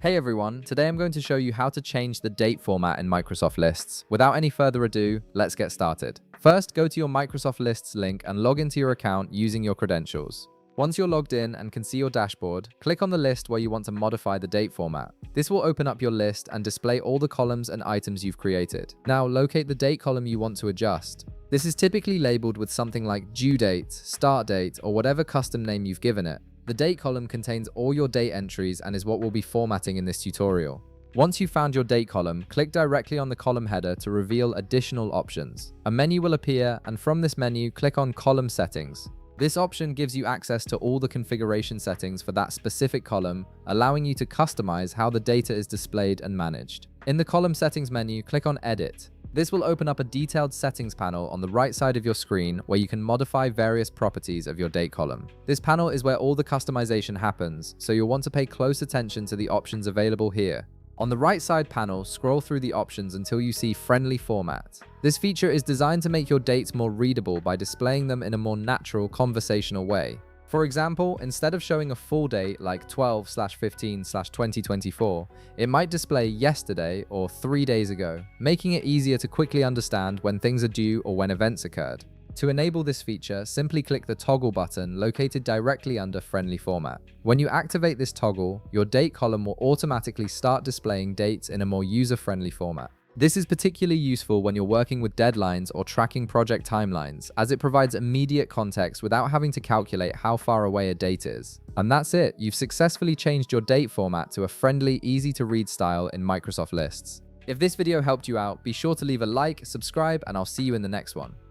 Hey everyone, today I'm going to show you how to change the date format in Microsoft Lists. Without any further ado, let's get started. First, go to your Microsoft Lists link and log into your account using your credentials. Once you're logged in and can see your dashboard, click on the list where you want to modify the date format. This will open up your list and display all the columns and items you've created. Now, locate the date column you want to adjust. This is typically labeled with something like due date, start date, or whatever custom name you've given it. The date column contains all your date entries and is what we'll be formatting in this tutorial. Once you've found your date column, click directly on the column header to reveal additional options. A menu will appear, and from this menu, click on Column Settings. This option gives you access to all the configuration settings for that specific column, allowing you to customize how the data is displayed and managed. In the Column Settings menu, click on Edit. This will open up a detailed settings panel on the right side of your screen where you can modify various properties of your date column. This panel is where all the customization happens, so you'll want to pay close attention to the options available here. On the right side panel, scroll through the options until you see Friendly Format. This feature is designed to make your dates more readable by displaying them in a more natural, conversational way. For example, instead of showing a full date like 12/15/2024, it might display yesterday or 3 days ago, making it easier to quickly understand when things are due or when events occurred. To enable this feature, simply click the toggle button located directly under Friendly Format. When you activate this toggle, your date column will automatically start displaying dates in a more user-friendly format. This is particularly useful when you're working with deadlines or tracking project timelines, as it provides immediate context without having to calculate how far away a date is. And that's it, you've successfully changed your date format to a friendly, easy-to-read style in Microsoft Lists. If this video helped you out, be sure to leave a like, subscribe, and I'll see you in the next one.